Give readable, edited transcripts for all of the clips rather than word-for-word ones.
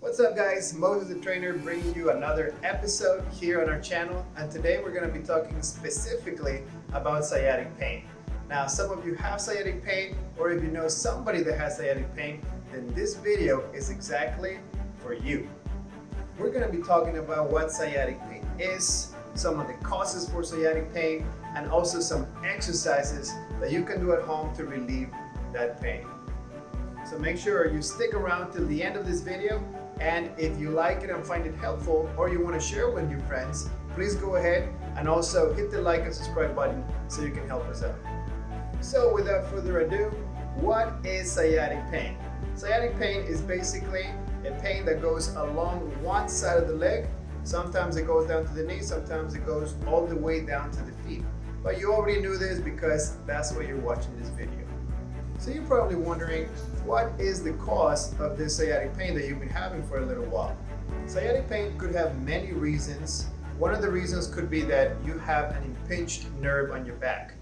What's up guys, Moses the Trainer bringing you another episode here on our channel, and today we're going to be talking specifically about sciatic pain. Now some of you have sciatic pain, or if you know somebody that has sciatic pain, then this video is exactly for you. We're going to be talking about what sciatic pain is, some of the causes for sciatic pain, and also some exercises that you can do at home to relieve that pain. So make sure you stick around till the end of this video, and if you like it and find it helpful, or you want to share with your friends, please go ahead and also hit the like and subscribe button so you can help us out. So without further ado, what is sciatic pain? Sciatic pain is basically a pain that goes along one side of the leg. Sometimes it goes down to the knee, sometimes it goes all the way down to the feet. But you already knew this because that's why you're watching this video. So you're probably wondering, what is the cause of this sciatic pain that you've been having for a little while? Sciatic pain could have many reasons. One of the reasons could be that you have an impinged nerve on your back.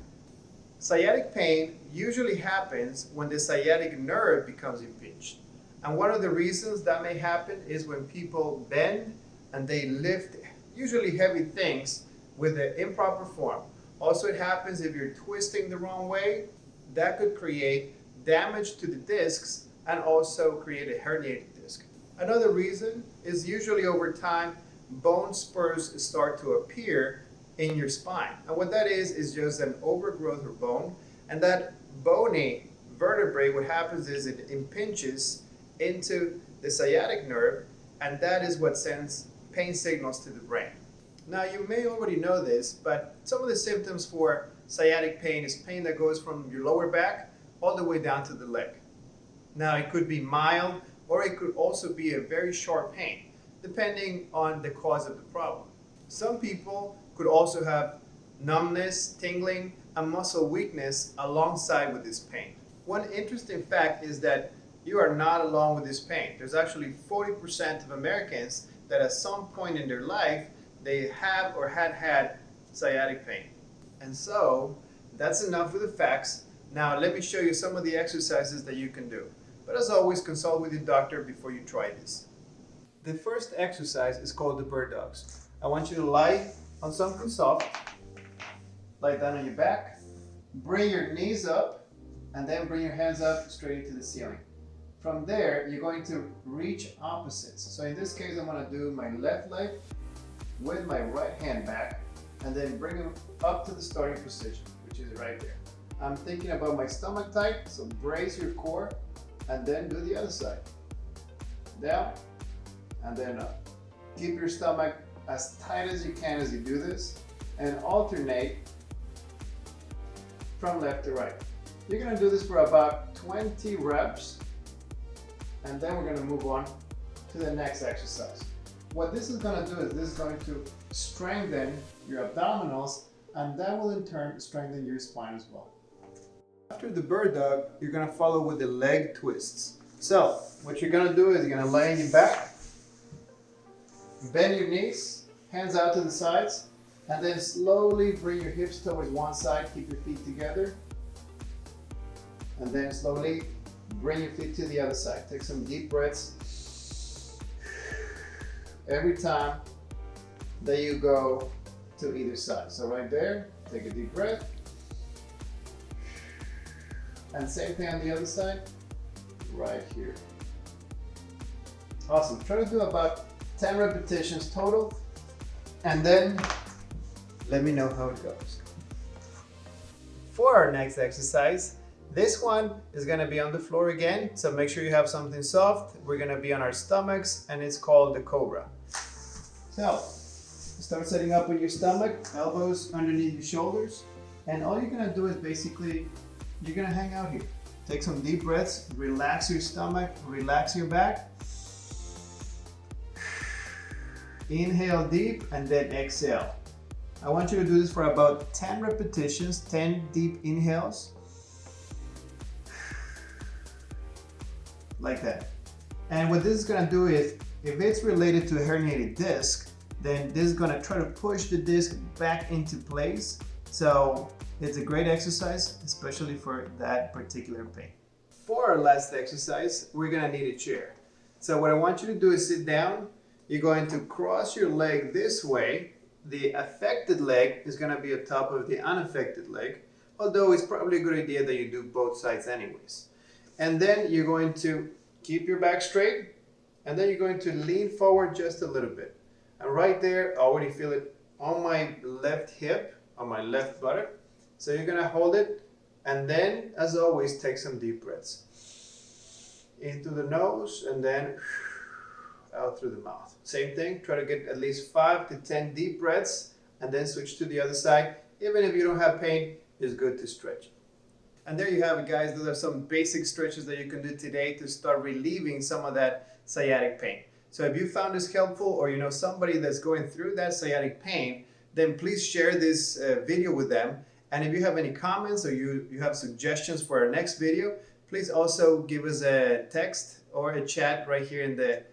Sciatic pain usually happens when the sciatic nerve becomes impinged. And one of the reasons that may happen is when people bend and they lift usually heavy things with the improper form. Also, it happens if you're twisting the wrong way. That could create damage to the discs and also create a herniated disc. Another reason is usually over time, bone spurs start to appear in your spine. And what that is just an overgrowth of bone. And that bony vertebrae, what happens is it impinges into the sciatic nerve, and that is what sends pain signals to the brain. Now, you may already know this, but some of the symptoms for sciatic pain is pain that goes from your lower back all the way down to the leg. Now, it could be mild, or it could also be a very sharp pain, depending on the cause of the problem. Some people could also have numbness, tingling, and muscle weakness alongside with this pain. One interesting fact is that you are not alone with this pain. There's actually 40% of Americans that at some point in their life, they have or had sciatic pain. And so that's enough with the facts. Now let me show you some of the exercises that you can do. But as always, consult with your doctor before you try this. The first exercise is called the bird dogs. I want you to lie on something soft, lie down on your back, bring your knees up, and then bring your hands up straight into the ceiling. From there, you're going to reach opposites. So in this case, I'm going to do my left leg with my right hand back, and then bring them up to the starting position, which is right there. I'm thinking about my stomach tight, so brace your core, and then do the other side. Down, and then up. Keep your stomach as tight as you can as you do this, and alternate from left to right. You're gonna do this for about 20 reps, and then we're gonna move on to the next exercise. What this is going to do is this is going to strengthen your abdominals, and that will in turn strengthen your spine as well. After the bird dog, you're going to follow with the leg twists. So what you're going to do is you're going to lay on your back, bend your knees, hands out to the sides, and then slowly bring your hips towards one side, keep your feet together, and then slowly bring your feet to the other side. Take some deep breaths every time that you go to either side. So right there, take a deep breath. And same thing on the other side, right here. Awesome. Try to do about 10 repetitions total, and then let me know how it goes. For our next exercise, this one is going to be on the floor again, so make sure you have something soft. We're going to be on our stomachs, and it's called the Cobra. So, start setting up with your stomach, elbows underneath your shoulders, and all you're going to do is basically, you're going to hang out here. Take some deep breaths, relax your stomach, relax your back. Inhale deep, and then exhale. I want you to do this for about 10 repetitions, 10 deep inhales. Like that. And what this is going to do is, if it's related to a herniated disc, then this is going to try to push the disc back into place. So it's a great exercise, especially for that particular pain. For our last exercise, we're going to need a chair. So what I want you to do is sit down. You're going to cross your leg this way. The affected leg is going to be on top of the unaffected leg, although it's probably a good idea that you do both sides anyways. And then you're going to keep your back straight, and then you're going to lean forward just a little bit. And right there, I already feel it on my left hip, on my left buttock. So you're going to hold it, and then, as always, take some deep breaths. In through the nose, and then out through the mouth. Same thing, try to get at least 5 to 10 deep breaths, and then switch to the other side. Even if you don't have pain, it's good to stretch. And there you have it, guys. Those are some basic stretches that you can do today to start relieving some of that sciatic pain. So if you found this helpful, or you know somebody that's going through that sciatic pain, then please share this video with them. And if you have any comments, or you have suggestions for our next video, please also give us a text or a chat right here in the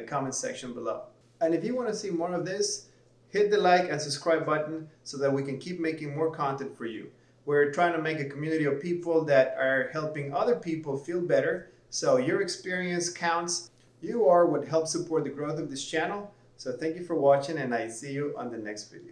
comment section below. And if you want to see more of this, hit the like and subscribe button so that we can keep making more content for you. We're trying to make a community of people that are helping other people feel better. So your experience counts. You are what helps support the growth of this channel. So thank you for watching, and I see you on the next video.